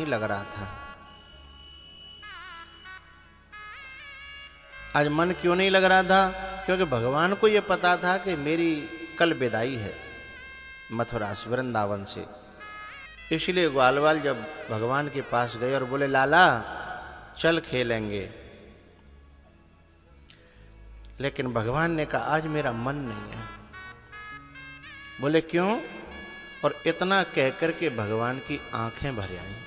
नहीं लग रहा था। आज मन क्यों नहीं लग रहा था? क्योंकि भगवान को यह पता था कि मेरी कल विदाई है मथुरा से, वृंदावन से। इसलिए ग्वालवाल जब भगवान के पास गए और बोले लाला चल खेलेंगे, लेकिन भगवान ने कहा आज मेरा मन नहीं है। बोले क्यों? और इतना कहकर के भगवान की आंखें भर आईं।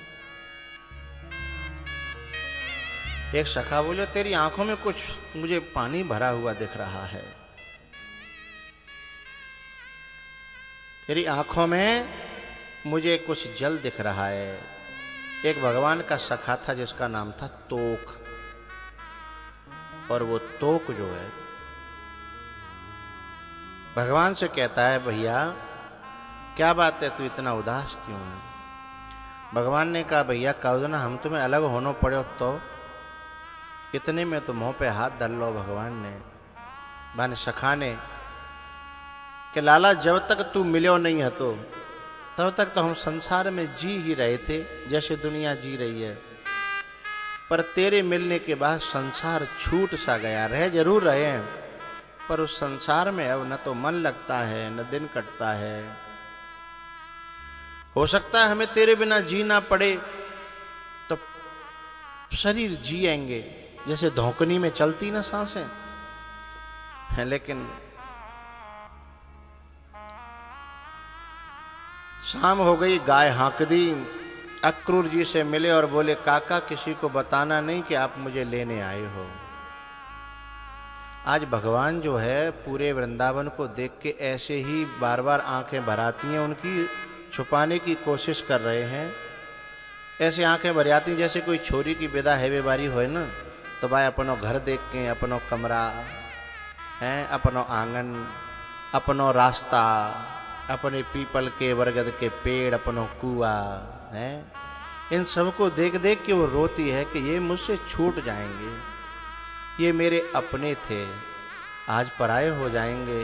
एक सखा बोले तेरी आंखों में कुछ मुझे पानी भरा हुआ दिख रहा है, तेरी आंखों में मुझे कुछ जल दिख रहा है। एक भगवान का सखा था जिसका नाम था तोक, और वो तोक जो है भगवान से कहता है भैया क्या बात है, तू इतना उदास क्यों है? भगवान ने कहा भैया कहो ना हम तुम्हें अलग होना पड़े तो इतने में तो मुंह पे हाथ डाल लो भगवान ने, माने सखा ने, कि लाला जब तक तू मिलो नहीं है तो तब तक तो हम संसार में जी ही रहे थे जैसे दुनिया जी रही है, पर तेरे मिलने के बाद संसार छूट सा गया। रह जरूर रहे हैं पर उस संसार में अब न तो मन लगता है न दिन कटता है। हो सकता है हमें तेरे बिना जीना पड़े तो शरीर जिएंगे जैसे धौकनी में चलती ना सांसें हैं, लेकिन शाम हो गई, गाय हाँक दी। अक्रूर जी से मिले और बोले काका किसी को बताना नहीं कि आप मुझे लेने आए हो। आज भगवान जो है पूरे वृंदावन को देख के ऐसे ही बार बार आंखें भराती हैं, उनकी छुपाने की कोशिश कर रहे हैं। ऐसे आंखें भर आती हैं जैसे कोई छोरी की विदा है बारी हो ना, तो भाई अपनो घर देख के, अपनो कमरा है, अपनो आंगन, अपनो रास्ता, अपने पीपल के बरगद के पेड़, अपनो कुआ है, इन सबको देख देख के वो रोती है कि ये मुझसे छूट जाएंगे, ये मेरे अपने थे, आज पराये हो जाएंगे।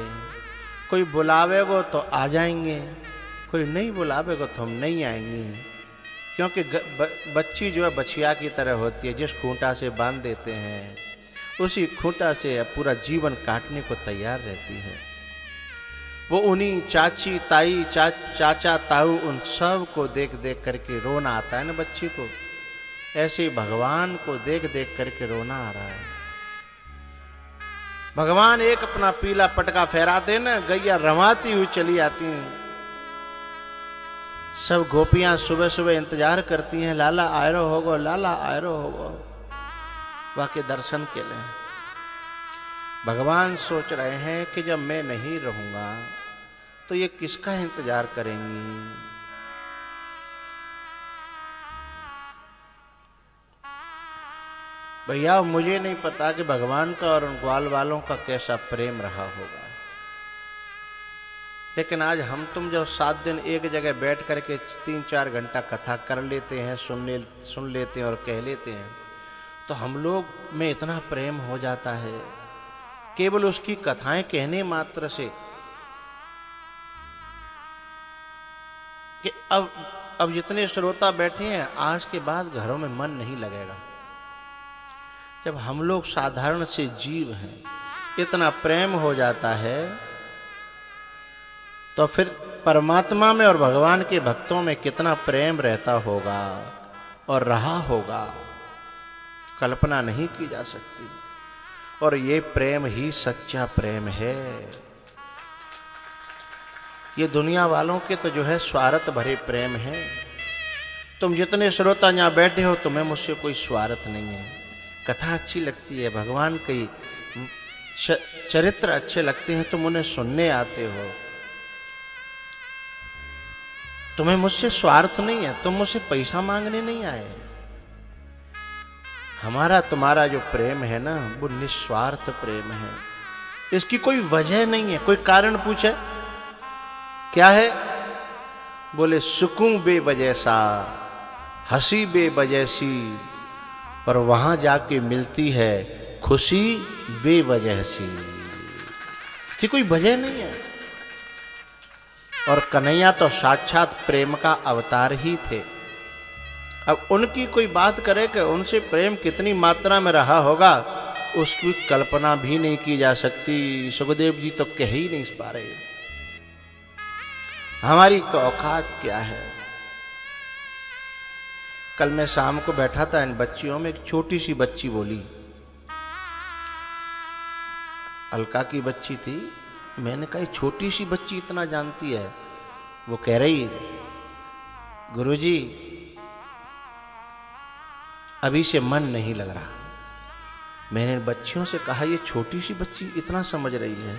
कोई बुलावेगो तो आ जाएंगे, कोई नहीं बुलावेगो तो हम नहीं आएंगे। क्योंकि बच्ची जो है बछिया की तरह होती है, जिस खूंटा से बांध देते हैं उसी खूंटा से पूरा जीवन काटने को तैयार रहती है। वो उन्हीं चाची ताई चाचा ताऊ उन सब को देख देख करके रोना आता है ना बच्ची को, ऐसे ही भगवान को देख देख करके रोना आ रहा है। भगवान एक अपना पीला पटका फहराते ना, गैया रवाती हुई चली आती हैं। सब गोपियां सुबह सुबह इंतजार करती हैं, लाला आयरो होगो, लाला आयरो होगो, वाके दर्शन के लिए। भगवान सोच रहे हैं कि जब मैं नहीं रहूंगा तो ये किसका इंतजार करेंगी। भैया मुझे नहीं पता कि भगवान का और उन ग्वाल वालों का कैसा प्रेम रहा होगा, लेकिन आज हम तुम जब 7 दिन एक जगह बैठ करके 3-4 घंटा कथा कर लेते हैं, सुन लेते हैं और कह लेते हैं, तो हम लोग में इतना प्रेम हो जाता है केवल उसकी कथाएं कहने मात्र से कि अब जितने श्रोता बैठे हैं आज के बाद घरों में मन नहीं लगेगा। जब हम लोग साधारण से जीव हैं, इतना प्रेम हो जाता है, तो फिर परमात्मा में और भगवान के भक्तों में कितना प्रेम रहता होगा और रहा होगा, कल्पना नहीं की जा सकती। और ये प्रेम ही सच्चा प्रेम है। ये दुनिया वालों के तो जो है स्वार्थ भरे प्रेम है। तुम जितने श्रोता यहाँ बैठे हो तुम्हें मुझसे कोई स्वार्थ नहीं है, कथा अच्छी लगती है, भगवान के चरित्र अच्छे लगते हैं, तुम उन्हें सुनने आते हो, तुम्हें मुझसे स्वार्थ नहीं है, तुम मुझसे पैसा मांगने नहीं आए। हमारा तुम्हारा जो प्रेम है ना वो निस्वार्थ प्रेम है, इसकी कोई वजह नहीं है। कोई कारण पूछे क्या है, बोले सुकून बेवजह सा, हंसी बेवजह सी, और वहां जाके मिलती है खुशी बेवजह सी, इसकी कोई वजह नहीं है। और कन्हैया तो साक्षात प्रेम का अवतार ही थे। अब उनकी कोई बात करे कि उनसे प्रेम कितनी मात्रा में रहा होगा, उसकी कल्पना भी नहीं की जा सकती। सुखदेव जी तो कह ही नहीं पा रहे, हमारी तो औकात क्या है। कल मैं शाम को बैठा था इन बच्चियों में, एक छोटी सी बच्ची बोली, अलका की बच्ची थी। मैंने कहा छोटी सी बच्ची इतना जानती है? वो कह रही, गुरुजी अभी से मन नहीं लग रहा। मैंने बच्चियों से कहा ये छोटी सी बच्ची इतना समझ रही है?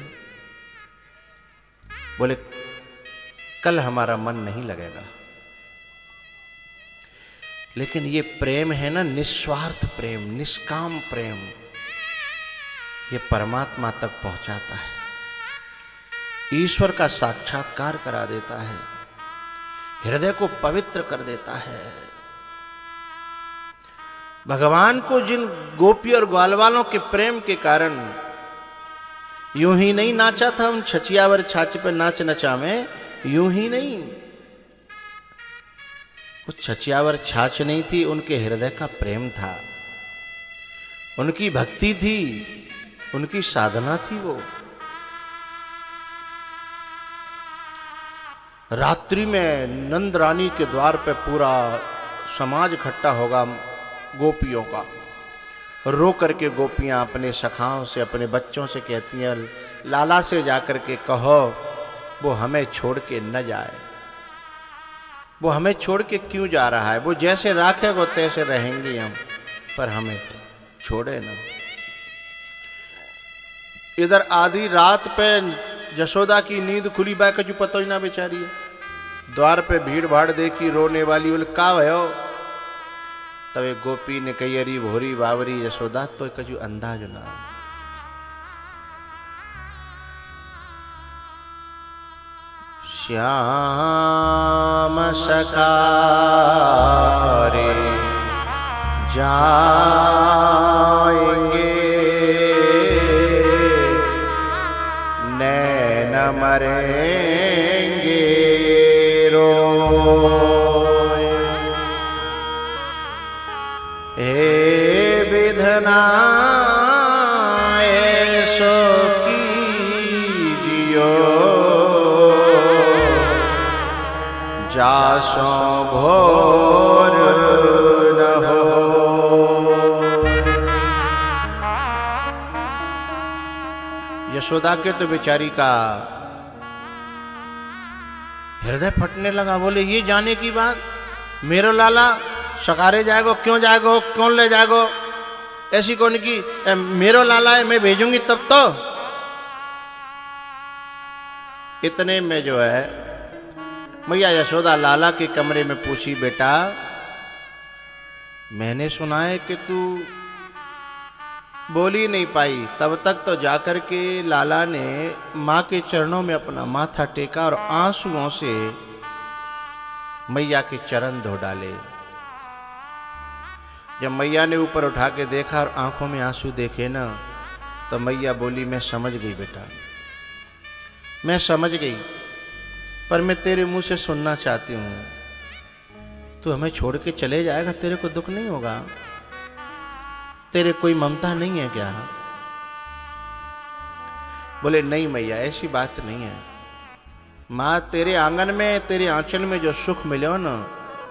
बोले कल हमारा मन नहीं लगेगा। लेकिन ये प्रेम है ना, निस्वार्थ प्रेम, निष्काम प्रेम, ये परमात्मा तक पहुंचाता है, ईश्वर का साक्षात्कार करा देता है, हृदय को पवित्र कर देता है। भगवान को जिन गोपी और ग्वालवालों के प्रेम के कारण यूं ही नहीं नाचा था उन छचियावर छाछ पे नाच नचा में, यूं ही नहीं, वो छचियावर छाछ नहीं थी, उनके हृदय का प्रेम था, उनकी भक्ति थी, उनकी साधना थी। वो रात्रि में नंद रानी के द्वार पे पूरा समाज इकट्ठा होगा गोपियों का। रो करके गोपियां अपने सखाओं से, अपने बच्चों से कहती हैं, लाला से जाकर के कहो वो हमें छोड़ के न जाए। वो हमें छोड़ के क्यों जा रहा है? वो जैसे राखेगा तैसे रहेंगे हम, पर हमें छोड़े ना। इधर आधी रात पे यशोदा की नींद खुली, बाय कजू पतो ही ना बेचारी है। द्वार पे भीड़ भाड़ देखी, रोने वाली, बोले का भयो? तब एक गोपी ने कही, अरी भोरी बावरी यशोदा तो कजू अंदाज ना। श्याम सकारे जाएंगे, नैन मरेंगे रोए। हे विधना ऐसो कीजियो, जासो भोर न हो। यशोदा के तो बेचारी का हृदय फटने लगा। बोले ये जाने की बात, मेरो लाला सकारे जाएगो, क्यों जाएगो, कौन ले जाएगो? ऐसी कौन की मेरो लाला है, मैं भेजूंगी तब तो। इतने में जो है मैया यशोदा लाला के कमरे में पूछी, बेटा मैंने सुना है कि तू बोल ही नहीं पाई। तब तक तो जाकर के लाला ने माँ के चरणों में अपना माथा टेका और आंसुओं से मैया के चरण धो डाले। जब मैया ने ऊपर उठा के देखा और आंखों में आंसू देखे ना, तो मैया बोली, मैं समझ गई बेटा, मैं समझ गई, पर मैं तेरे मुंह से सुनना चाहती हूं, तू हमें छोड़ के चले जाएगा, तेरे को दुख नहीं होगा? तेरे कोई ममता नहीं है क्या? बोले नहीं मैया, ऐसी बात नहीं है। माँ तेरे आंगन में, तेरे आंचल में जो सुख मिले हो ना,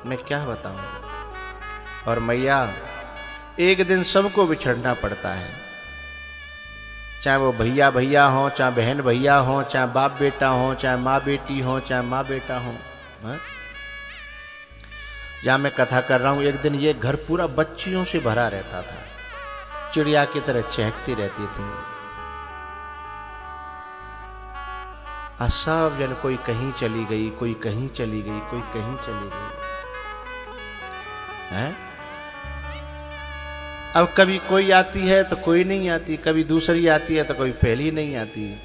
मैं क्या बताऊं। और मैया एक दिन सबको बिछड़ना पड़ता है, चाहे वो भैया भैया हो, चाहे बहन भैया हो, चाहे बाप बेटा हो, चाहे माँ बेटी हो, चाहे माँ बेटा हो। जहां मैं कथा कर रहा हूं, एक दिन ये घर पूरा बच्चियों से भरा रहता था, चिड़िया की तरह चहकती रहती थी। सब जन कोई कहीं चली गई, कोई कहीं चली गई, कोई कहीं चली गई है। अब कभी कोई आती है तो कोई नहीं आती, कभी दूसरी आती है तो कोई पहली नहीं आती।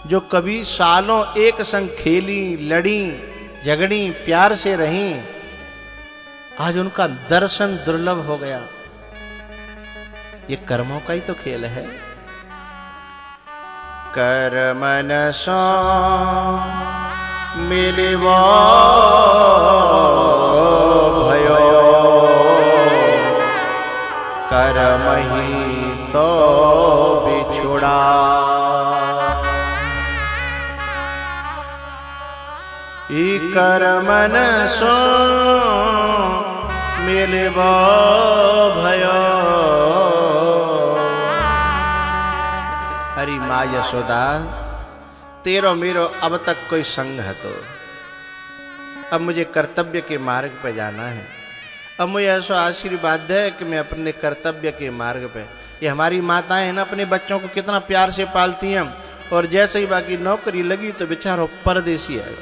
जो कभी सालों एक संग खेली, लड़ी, झगड़ी, प्यार से रही, आज उनका दर्शन दुर्लभ हो गया। ये कर्मों का ही तो खेल है। कर्मन सो मिलवो भयो, करमही तो बिछुड़ा। ई करमन सो मिलबो भयो। हरी माँ यशोदा, तेरो मेरो अब तक कोई संग है तो अब मुझे कर्तव्य के मार्ग पे जाना है। अब मुझे ऐसा आशीर्वाद है कि मैं अपने कर्तव्य के मार्ग पे। ये हमारी माताएं हैं ना, अपने बच्चों को कितना प्यार से पालती हैं, और जैसे ही बाकी नौकरी लगी तो बेचारो परदेसी है।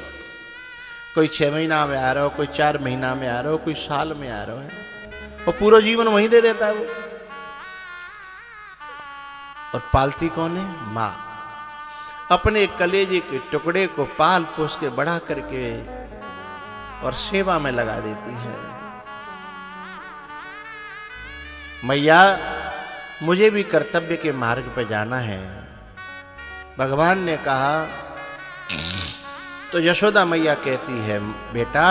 कोई 6 महीना में आ रहा हो, कोई 4 महीना में आ रहा हो, कोई साल में आ रहा है, और पूरा जीवन वहीं दे देता है वो। और पालती कौन है? माँ। अपने कलेजे के टुकड़े को पाल पोस के बड़ा करके और सेवा में लगा देती है। मैया, मुझे भी कर्तव्य के मार्ग पर जाना है। भगवान ने कहा तो यशोदा मैया कहती है, बेटा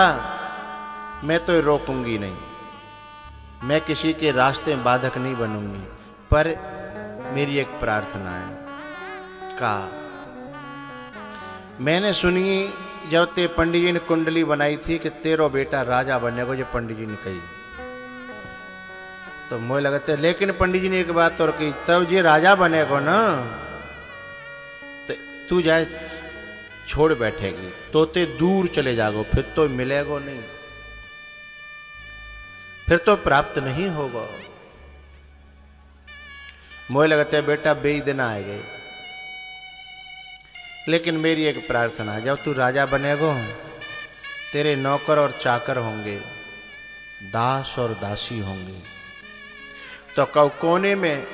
मैं तो रोकूंगी नहीं, मैं किसी के रास्ते में बाधक नहीं बनूंगी, पर मेरी एक प्रार्थना है। कहा, मैंने सुनी जब ते पंडित जी ने कुंडली बनाई थी कि तेरो बेटा राजा बनेगा, जो पंडित जी ने कही, तो मुझे लगता है, लेकिन पंडित जी ने एक बात और कही, तब जे राजा बनेगा ना तो तू जाए छोड़ बैठेगी तो ते दूर चले जागो, फिर तो मिलेगो नहीं, फिर तो प्राप्त नहीं होगा। मुझे लगता है बेटा बेईदना आ गए, लेकिन मेरी एक प्रार्थना, जब तू राजा बनेगो तेरे नौकर और चाकर होंगे, दास और दासी होंगे, तो कौ कोने में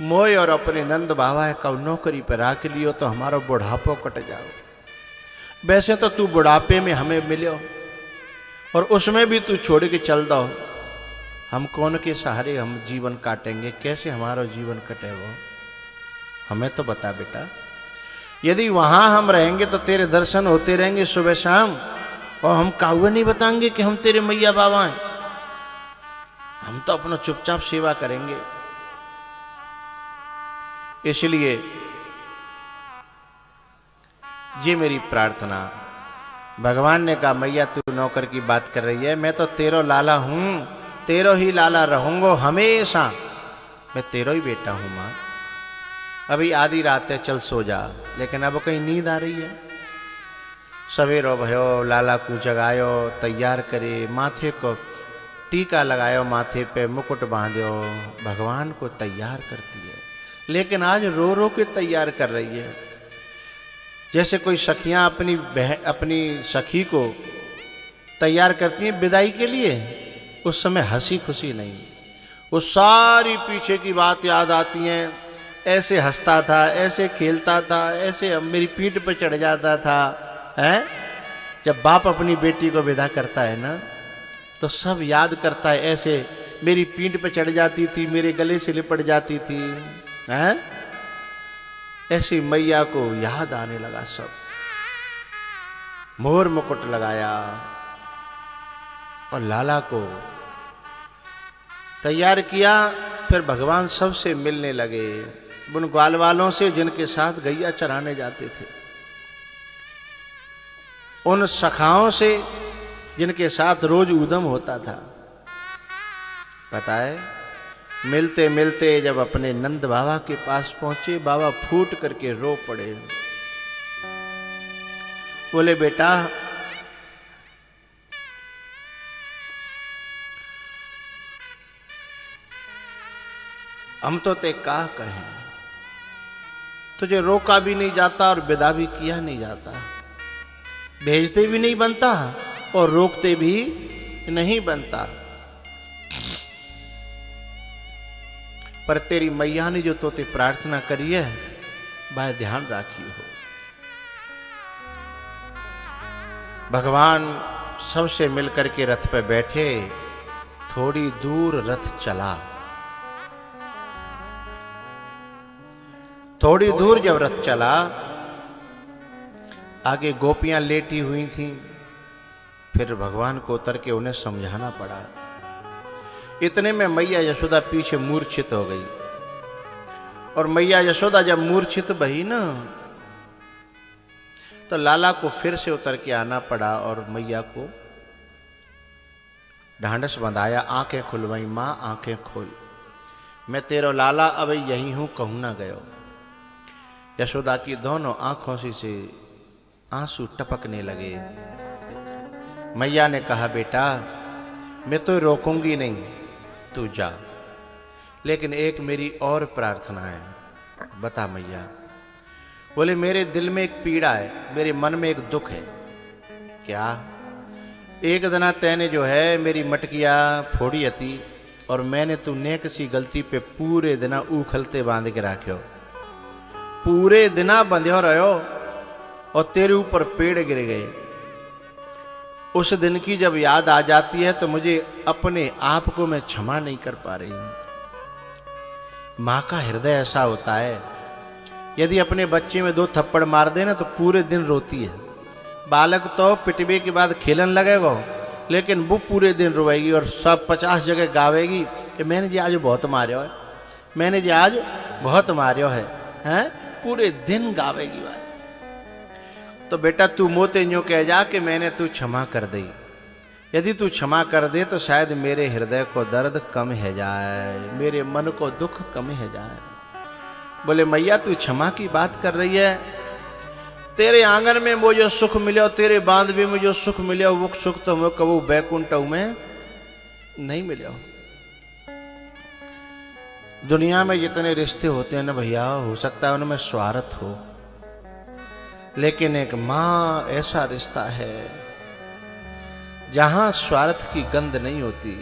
मोय और अपने नंद बाबा है कौ नौकरी पर राख लियो तो हमारा बुढ़ापो कट जाओ। वैसे तो तू बुढ़ापे में हमें मिलो और उसमें भी तू छोड़ के चल दो, हम कौन के सहारे हम जीवन काटेंगे, कैसे हमारा जीवन कटेगा, हमें तो बता बेटा। यदि वहां हम रहेंगे तो तेरे दर्शन होते रहेंगे सुबह शाम, और हम काहुए नहीं बताएंगे कि हम तेरे मैया बाबा हैं, हम तो अपना चुपचाप सेवा करेंगे। इसलिए ये मेरी प्रार्थना। भगवान ने कहा, मैया तू नौकर की बात कर रही है, मैं तो तेरो लाला हूं, तेरो ही लाला रहूंगा हमेशा, मैं तेरो ही बेटा हूं। मां अभी आधी रात है, चल सो जा, लेकिन अब कहीं नींद आ रही है। सवेरो भयो, लाला को जगायो, तैयार करे, माथे को टीका लगायो, माथे पे मुकुट बांधो, भगवान को तैयार करती है। लेकिन आज रो रो के तैयार कर रही है, जैसे कोई सखियां अपनी सखी को तैयार करती हैं विदाई के लिए, उस समय हंसी खुशी नहीं, वो सारी पीछे की बात याद आती हैं। ऐसे हंसता था, ऐसे खेलता था, ऐसे मेरी पीठ पर चढ़ जाता था, हैं? जब बाप अपनी बेटी को विदा करता है ना तो सब याद करता है, ऐसे मेरी पीठ पर चढ़ जाती थी, मेरे गले से लिपट जाती थी, हैं? ऐसी मैया को याद आने लगा सब। मोर मुकुट लगाया और लाला को तैयार किया, फिर भगवान सबसे मिलने लगे, उन ग्वाल वालों से जिनके साथ गैया चराने जाते थे, उन सखाओं से जिनके साथ रोज ऊधम होता था। पता है, मिलते मिलते जब अपने नंद बाबा के पास पहुंचे, बाबा फूट करके रो पड़े। बोले, बेटा हम तो ते का कहें, तुझे रोका भी नहीं जाता और विदा भी किया नहीं जाता, भेजते भी नहीं बनता और रोकते भी नहीं बनता, पर तेरी मैया ने जो तोते प्रार्थना करी है वह ध्यान राखी हो। भगवान सबसे मिलकर के रथ पे बैठे, थोड़ी दूर रथ चला। थोड़ी दूर जब रथ चला, आगे गोपियां लेटी हुई थीं, फिर भगवान को उतर के उन्हें समझाना पड़ा। इतने में मैया यशोदा पीछे मूर्छित हो गई। और मैया यशोदा जब मूर्छित बही ना, तो लाला को फिर से उतर के आना पड़ा और मैया को ढांढस बंधाया, आंखें खुलवाई। मां आंखें खोल, मैं तेरो लाला अब यही हूं, कहूं ना गयो। यशोदा की दोनों आंखों से आंसू टपकने लगे। मैया ने कहा, बेटा मैं तो रोकूंगी नहीं, तू जा, लेकिन एक मेरी और प्रार्थना है। बता मैया। बोले, मेरे दिल में एक पीड़ा है, मेरे मन में एक दुख है। क्या? एक दिना तैने जो है मेरी मटकिया फोड़ी हती और मैंने तू ने किसी गलती पे पूरे दिना उखलते बांध के रखो, पूरे दिना बंध्यो रहो और तेरे ऊपर पेड़ गिर गए। उस दिन की जब याद आ जाती है तो मुझे अपने आप को मैं क्षमा नहीं कर पा रही हूं। मां का हृदय ऐसा होता है, यदि अपने बच्चे में 2 थप्पड़ मार देना तो पूरे दिन रोती है। बालक तो पिटवे के बाद खेलन लगेगा, लेकिन वो पूरे दिन रोएगी और सब 50 जगह गावेगी कि मैंने जी आज बहुत मार्यो है, मैंने जी आज बहुत मार्यो है, हैं? पूरे दिन गावेगी भाई। तो बेटा तू मोते यूं कह जा कि मैंने तू क्षमा कर दी। यदि तू क्षमा कर दे तो शायद मेरे हृदय को दर्द कम है जाए, मेरे मन को दुख कम है जाए। बोले, मैया तू क्षमा की बात कर रही है, तेरे आंगन में वो जो सुख मिले, तेरे बांध में जो सुख मिले, वो सुख तो मैं कबू बैकुंठ में नहीं मिले। दुनिया में जितने रिश्ते होते हैं ना भैया, हो सकता है उनमें स्वार्थ हो, लेकिन एक मां ऐसा रिश्ता है जहां स्वार्थ की गंध नहीं होती।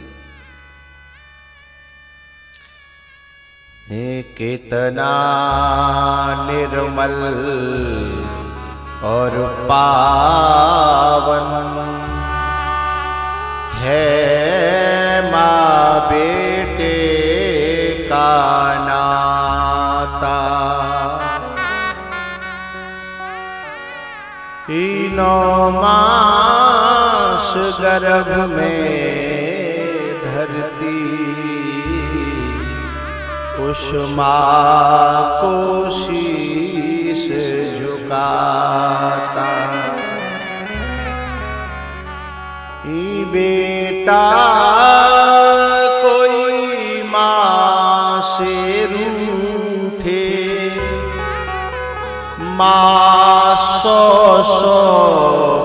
कितना निर्मल और पावन है मां बेटे का नाता। 9 मास गर्भ में धरती उस मां को शीश झुकाता। बेटा कोई मां से रूठे, मां 100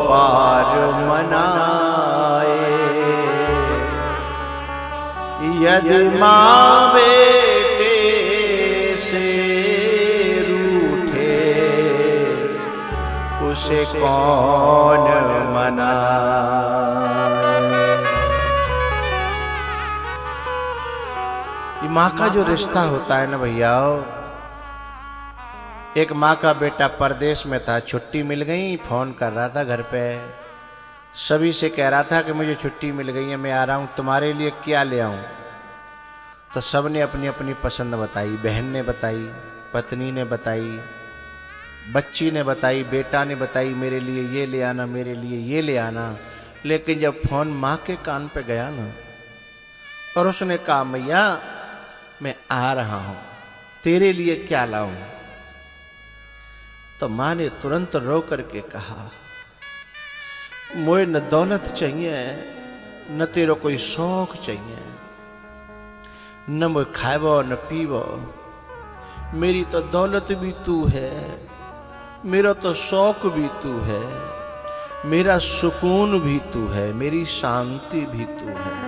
बार मनाए। यदि मां बेटे से रूठे, उसे कौन मनाए। ये मां का जो रिश्ता होता है ना भैया, एक माँ का बेटा परदेश में था, छुट्टी मिल गई, फोन कर रहा था घर पे, सभी से कह रहा था कि मुझे छुट्टी मिल गई है, मैं आ रहा हूँ, तुम्हारे लिए क्या ले आऊँ। तो सब ने अपनी अपनी पसंद बताई, बहन ने बताई, पत्नी ने बताई, बच्ची ने बताई, बेटा ने बताई, मेरे लिए ये ले आना, मेरे लिए ये ले आना। लेकिन जब फोन माँ के कान पे गया ना और उसने कहा, मैया मैं आ रहा हूँ, तेरे लिए क्या लाऊं, तो माँ ने तुरंत रो करके कहा, मुझे न दौलत चाहिए, न तेरो कोई शौक चाहिए, न मुझे खाएबो न पीबो, मेरी तो दौलत भी तू है, मेरा तो शौक भी तू है, मेरा सुकून भी तू है, मेरी शांति भी तू है।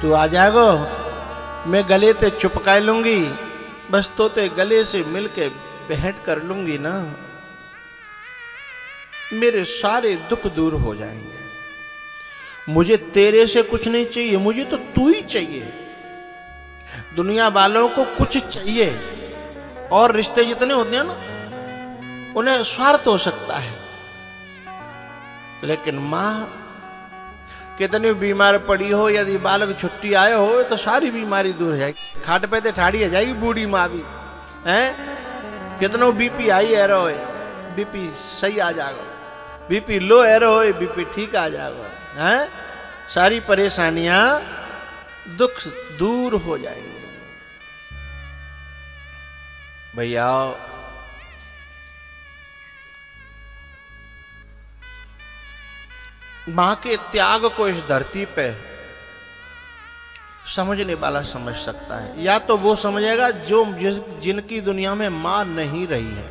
तू आ जाएगो, मैं गले ते चुपका लूंगी, बस तो ते गले से मिलके भेंट कर लूंगी ना, मेरे सारे दुख दूर हो जाएंगे। मुझे तेरे से कुछ नहीं चाहिए, मुझे तो तू ही चाहिए। दुनिया वालों को कुछ चाहिए और रिश्ते जितने होते हैं ना, उन्हें स्वार्थ हो सकता है, लेकिन मां कितनी बीमार पड़ी हो, यदि बालक छुट्टी आए हो तो सारी बीमारी दूर हो जाएगी। खाट पे ते ठाड़ी है जाएगी बूढ़ी माँ भी, हैं? कितनो बीपी आई है रोए, बीपी सही आ जाएगा, बीपी लो एरो बीपी ठीक आ जाएगा, हैं? सारी परेशानियां दुख दूर हो जाएंगे। भैया मां के त्याग को इस धरती पे समझने वाला समझ सकता है, या तो वो समझेगा जो जिनकी दुनिया में मां नहीं रही है,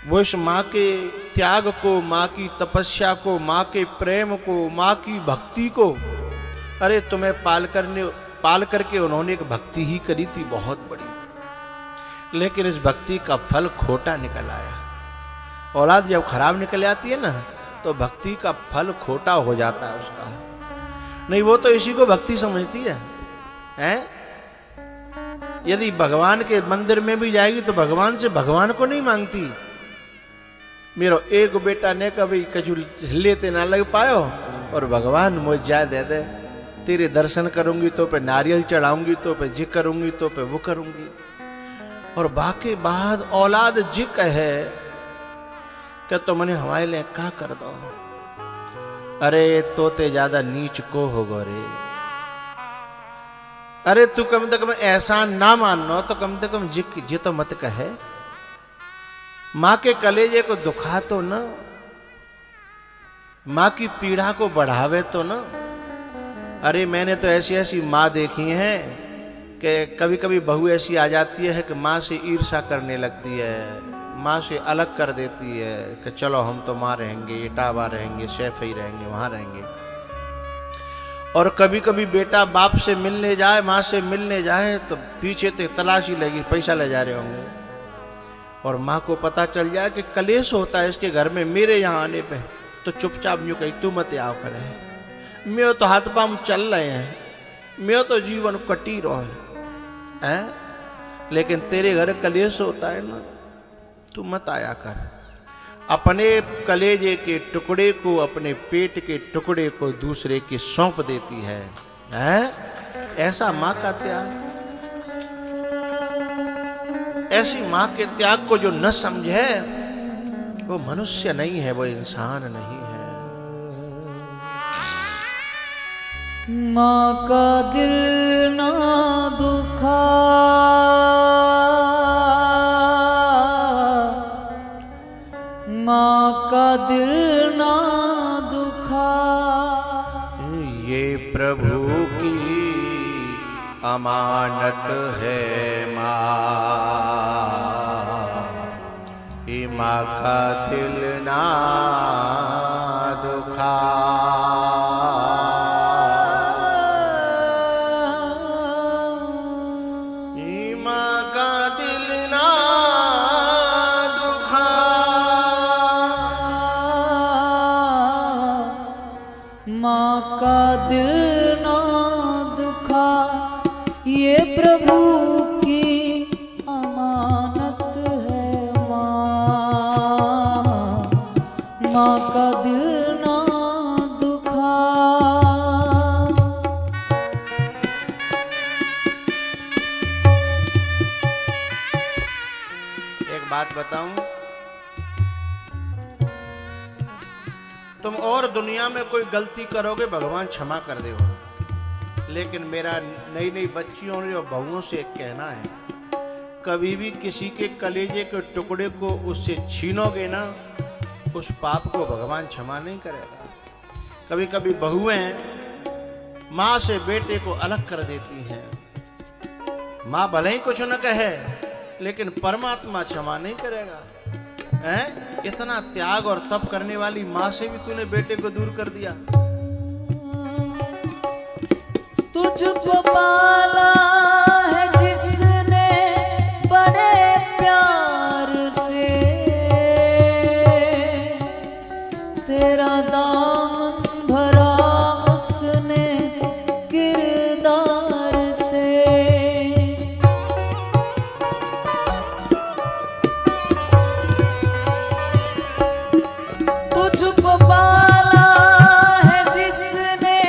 वो इस मां के त्याग को, मां की तपस्या को, मां के प्रेम को, मां की भक्ति को, अरे तुम्हें पाल करके उन्होंने एक भक्ति ही करी थी बहुत बड़ी, लेकिन इस भक्ति का फल खोटा निकल आया। औलाद जब खराब निकल आती है ना, तो भक्ति का फल खोटा हो जाता है उसका। नहीं, वो तो इसी को भक्ति समझती है, हैं? यदि भगवान के मंदिर में भी जाएगी तो भगवान से भगवान को नहीं मांगती, मेरो एक बेटा ने कभी कछु लेते ना लग पायो और भगवान मुझे जा दे दे, तेरे दर्शन करूंगी तो पे नारियल चढ़ाऊंगी, तो पे जी करूंगी, तो पे वो करूंगी। और बाकी बाद औलाद जी कहे कि तुमने हमारे लिए क्या कर दो, अरे तोते ज्यादा नीच को हो गो रे, अरे तू कम से कम ऐसा ना मानो तो कम से कम जी तो मत कहे, मां के कलेजे को दुखा तो न, मां की पीड़ा को बढ़ावे तो न। अरे मैंने तो ऐसी ऐसी माँ देखी हैं कि कभी कभी बहू ऐसी आ जाती है कि माँ से ईर्ष्या करने लगती है, माँ से अलग कर देती है कि चलो हम तो माँ रहेंगे, इटावा रहेंगे, सैफई रहेंगे, वहाँ रहेंगे। और कभी कभी बेटा बाप से मिलने जाए, माँ से मिलने जाए तो पीछे से तलाशी लगी, पैसा ले जा रहे होंगे। और माँ को पता चल जाए कि कलेश होता है इसके घर में मेरे यहाँ आने पे, तो चुपचाप यूँ कही तू मत आओ करे, मैं तो हाथ पाँव चल रहे हैं, मैं तो जीवन कटी रहो है, लेकिन तेरे घर कलेश होता है ना, तू मत आया कर। अपने कलेजे के टुकड़े को, अपने पेट के टुकड़े को दूसरे के सौंप देती है, ऐसा माँ का त्याग। ऐसी माँ के त्याग को जो न समझे वो मनुष्य नहीं है, वो इंसान नहीं है। माँ का दिल ना दुखा, माँ का दिल ना दुखा, ये प्रभु की अमानत है माँ, ये माँ का दिल ना दुखा। माँ का दिल ना दुखा, ये प्रभु की अमानत है माँ, माँ का दिल ना दुखा। एक बात बताऊं, तुम और दुनिया में कोई गलती करोगे भगवान क्षमा कर देगा, लेकिन मेरा नई नई बच्चियों और बहुओं से एक कहना है, कभी भी किसी के कलेजे के टुकड़े को उससे छीनोगे ना, उस पाप को भगवान क्षमा नहीं करेगा। कभी कभी बहुएं माँ से बेटे को अलग कर देती हैं, माँ भले ही कुछ न कहे लेकिन परमात्मा क्षमा नहीं करेगा। इतना त्याग और तप करने वाली माँ से भी तूने बेटे को दूर कर दिया। तुझको पाला है जिसने बड़े प्यार से, तेरा दामन भरा उसने किरदार से। तुझको पाला है जिसने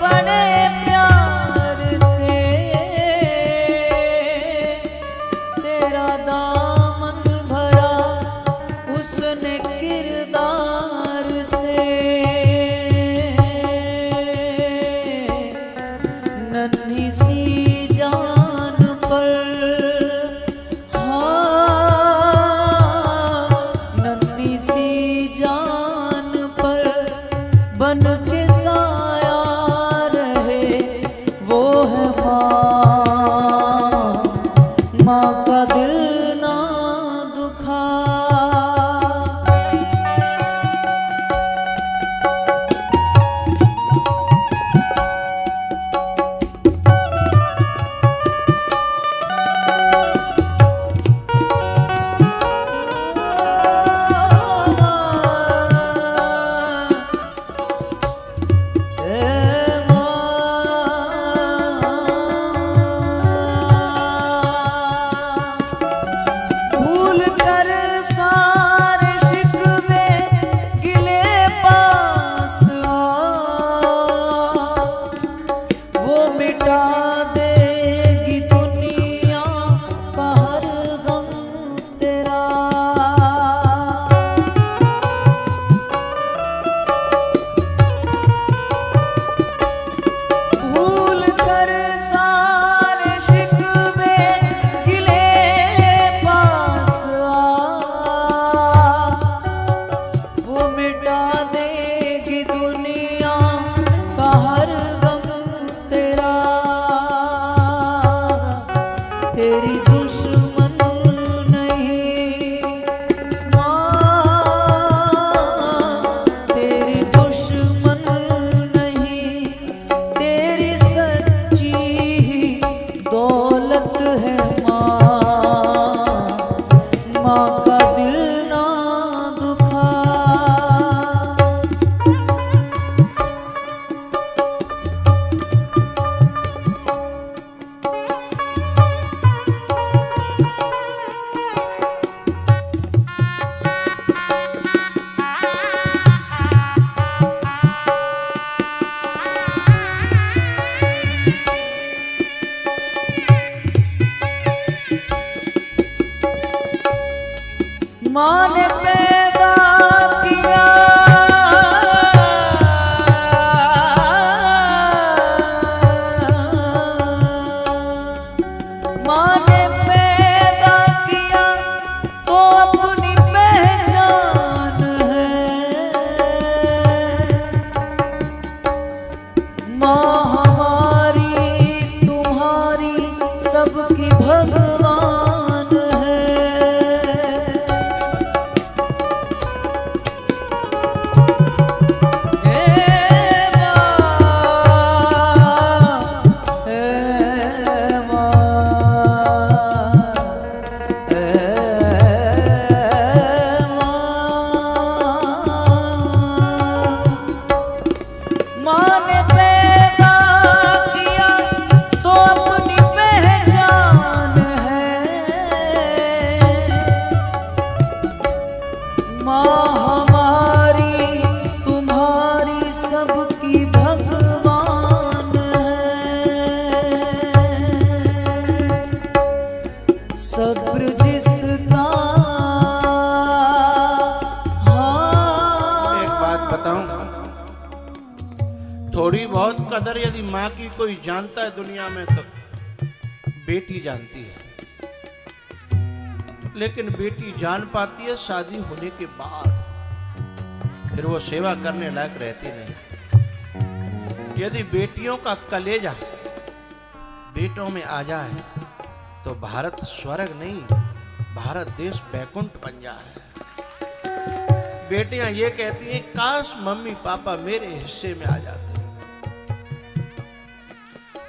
बड़े प्यार से, तेरा दामन भरा उसने किसी जान पर बन के साया रहे, वो है माँ। माँ का दिल ना दुखा। तेरी दुश्मन नहीं माँ, तेरी दुश्मन नहीं, तेरी सच्ची दौलत है माँ। माँ का दिल ना दुखा। माँ ने पैदा किया, माँ ने पैदा किया तो अपनी पहचान है। माँ हमारी तुम्हारी सबकी भगवान है। माँ ने पैदा किया तो अपनी पहचान है। माँ हमारी तुम्हारी सबकी भगवान है। सब्र जिसका, एक बात बताऊं, थोड़ी बहुत कदर यदि माँ की कोई जानता है दुनिया में तो बेटी जानती है। लेकिन बेटी जान पाती है शादी होने के बाद, फिर वो सेवा करने लायक रहती नहीं। यदि बेटियों का कलेजा बेटों में आ जाए तो भारत स्वर्ग नहीं, भारत देश बैकुंठ बन जाए। बेटियां ये कहती हैं काश मम्मी पापा मेरे हिस्से में आ जाते,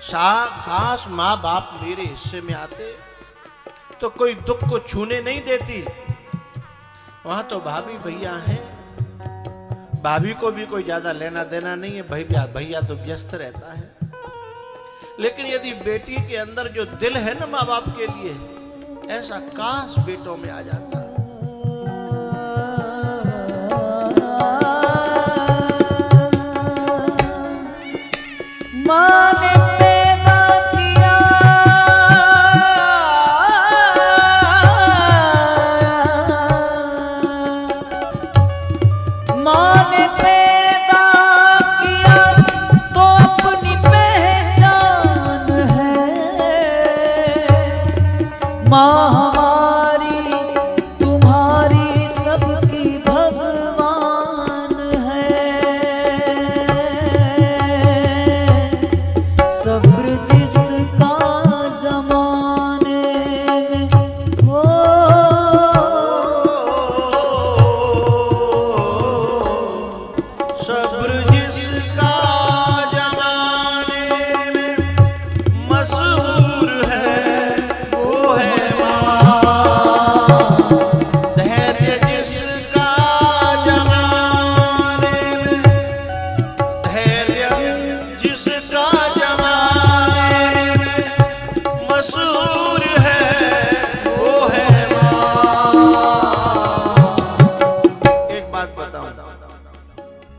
काश माँ बाप मेरे हिस्से में आते तो कोई दुख को छूने नहीं देती। वहां तो भाभी भैया हैं, भाभी को भी कोई ज्यादा लेना देना नहीं है, भैया तो व्यस्त रहता है। लेकिन यदि बेटी के अंदर जो दिल है ना माँ बाप के लिए, ऐसा काश बेटों में आ जाता। माँ ने पैदा किया, माँ ने पैदा किया तो अपनी पहचान है। माँ हमारी तुम्हारी सबकी भगवान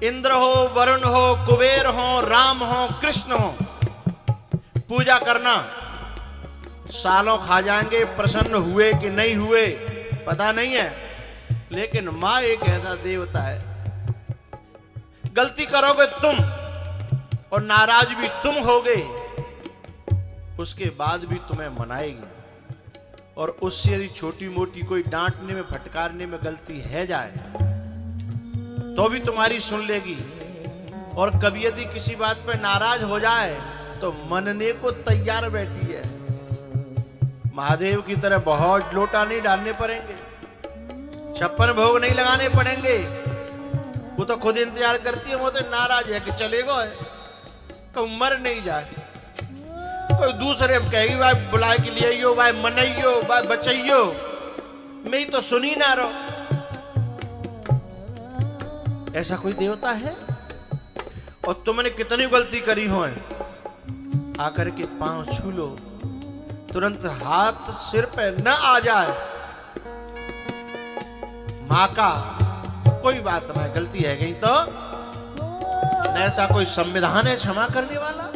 इंद्र हो, वरुण हो, कुबेर हो, राम हो, कृष्ण हो, पूजा करना। सालों खा जाएंगे, प्रसन्न हुए कि नहीं हुए पता नहीं है, लेकिन मां एक ऐसा देवता है, गलती करोगे तुम और नाराज भी तुम होगे, उसके बाद भी तुम्हें मनाएगी। और उससे यदि छोटी मोटी कोई डांटने में, फटकारने में गलती है जाए तो भी तुम्हारी सुन लेगी। और कभी यदि किसी बात पे नाराज हो जाए तो मनने को तैयार बैठी है। महादेव की तरह बहुत लोटा नहीं डालने पड़ेंगे, 56 भोग नहीं लगाने पड़ेंगे, वो तो खुद इंतजार करती है। वो तो नाराज है कि चलेगा है तो मर नहीं जाए, कोई दूसरे कहेगी भाई बुला के लिए आइयो, भाई मनइयो, भाई बचइयो, मैं ही तो सुनी ना रहो। ऐसा कोई देवता है? और तुमने कितनी गलती करी हो, आकर के पांव छू लो, तुरंत हाथ सिर पे न आ जाए, मां का कोई बात ना, गलती है गई तो न ऐसा कोई संविधान है क्षमा करने वाला,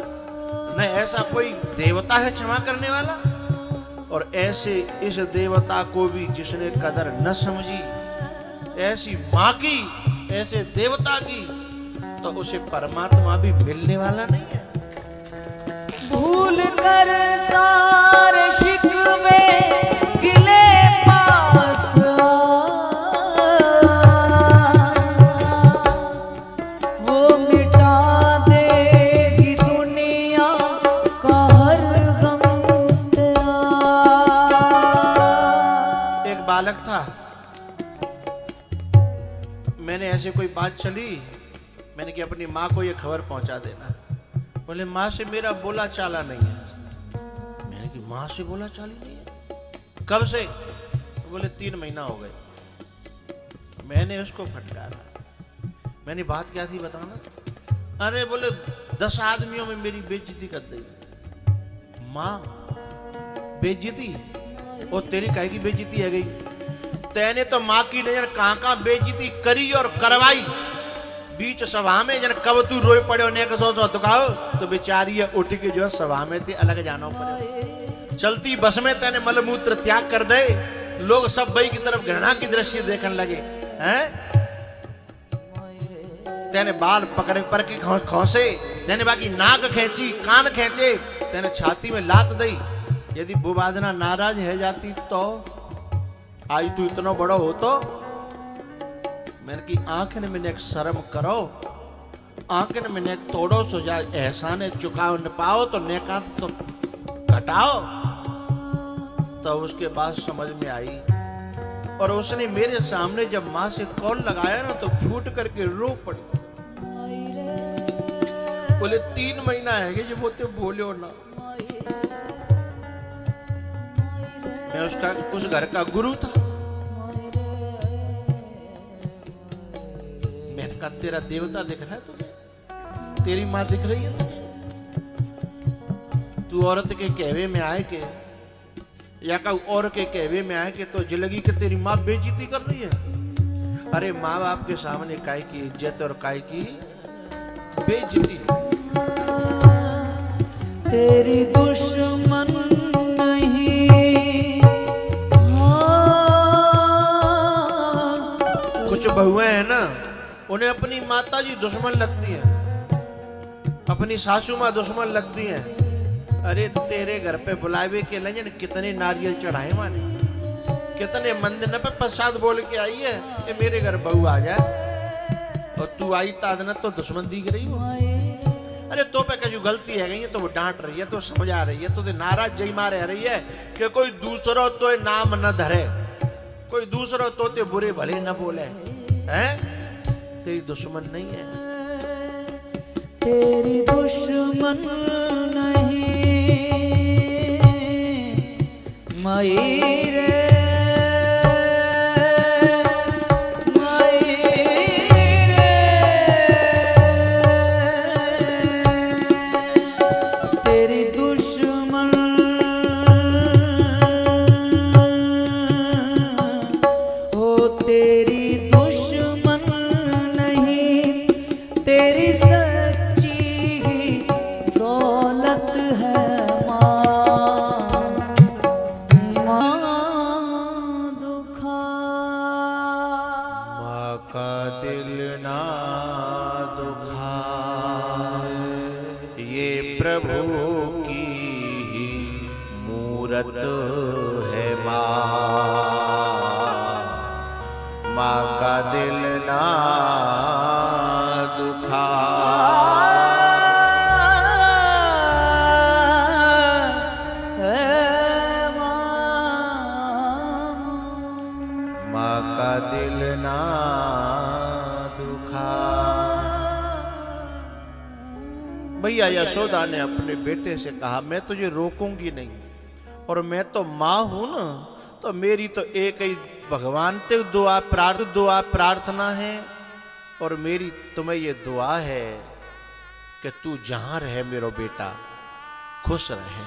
न ऐसा कोई देवता है क्षमा करने वाला। और ऐसे इस देवता को भी जिसने कदर न समझी, ऐसी मां की, ऐसे देवता की, तो उसे परमात्मा भी मिलने वाला नहीं है। भूल कर सारे शिकवे गिले पास वो मिटा देगी दुनिया का हर गम तेरा। एक बालक था, मैंने ऐसे कोई बात चली, मैंने कि अपनी माँ को ये खबर पहुंचा देना। बोले माँ से मेरा बोला चाला नहीं है। मैंने कि माँ से बोला चाली नहीं है? कब से? बोले 3 महीना हो गए। मैंने उसको फटकारा, मैंने बात क्या थी बताना? अरे बोले 10 आदमियों में मेरी बेइज्जती कर दी। माँ बेइज्जती? और तेरी काहे की बेइज्जती है गई? तैने तो माँ की नजर कहाँ बेइज्जती करी और करवाई। बीच सभा में जन कब तू रोए पड़े ने सो दुखाओ तो बेचारी उठ के जो सभा में थी अलग जाना पड़े। चलती बस में तेने मलमूत्र त्याग कर दे, लोग सब भाई की तरफ घृणा की दृष्टि देखने लगे हैं। तेने बाल पकड़ पर के खौसे, तेने बाकी नाक खींची, कान खींचे, तेने छाती में लात दी। यदि बुबादना नाराज है जाती तो आज तू इतना बड़ा हो तो मैंने की आंख ने मैंने एक शर्म करो, आंख ने मैंने एक तोड़ो सो जाए, एहसान चुकाओ न पाओ तो नेकात तो घटाओ। तो उसके बाद समझ में आई और उसने मेरे सामने जब माँ से कॉल लगाया ना तो फूट करके रो पड़ी। बोले 3 महीना है कि जब वो तो बोले ना। मैं उसका उस घर का गुरु था। मैंने कहा तेरा देवता दिख रहा है तुझे, तेरी माँ दिख रही है तुझे? तू औरत के कहवे में आए के या का और के कहवे में आए के तो जिलगी के तेरी माँ बेइज्जती कर रही है। अरे माँ बाप के सामने काय की इज्जत और काय की बेइज्जती। तेरी दुश्मन नहीं कुछ बहुएं हैं ना, उन्हें अपनी माता जी दुश्मन लगती हैं, अपनी सासू माँ दुश्मन लगती हैं। अरे तेरे घर पे बुलावे के लिए कितने नारियल चढ़ाए माने, कितने मंदिर पे प्रसाद बोल के आई है कि मेरे घर बहू आ जाए, और तू आई तादना तो दुश्मन दिख रही हो। अरे तो पे जो गलती है गई तो वो डांट रही है, तो समझा रही है, तो नाराज जई मार रही है कि कोई दूसरा तो नाम न धरे, कोई दूसरा तो ते बुरे भले न बोले हैं। तेरी दुश्मन नहीं है, तेरी दुश्मन नहीं माई रे माई रे, तेरी दुश्मन हो, तेरी दुश्मन नहीं तेरी सच्ची दौलत है माँ, माँ दुखा। माँ का दिल ना दुखा, ये प्रभु की ही मूरत है माँ। माँ का दिल ना दुखा, माँ का दिल ना दुखा। भैया यशोदा ने अपने बेटे से कहा, मैं तुझे रोकूंगी नहीं, और मैं तो माँ हूं ना, तो मेरी तो एक ही भगवान से दुआ प्रार्थना है, और मेरी तुम्हें ये दुआ है कि तू जहां रहे मेरा बेटा खुश रहे।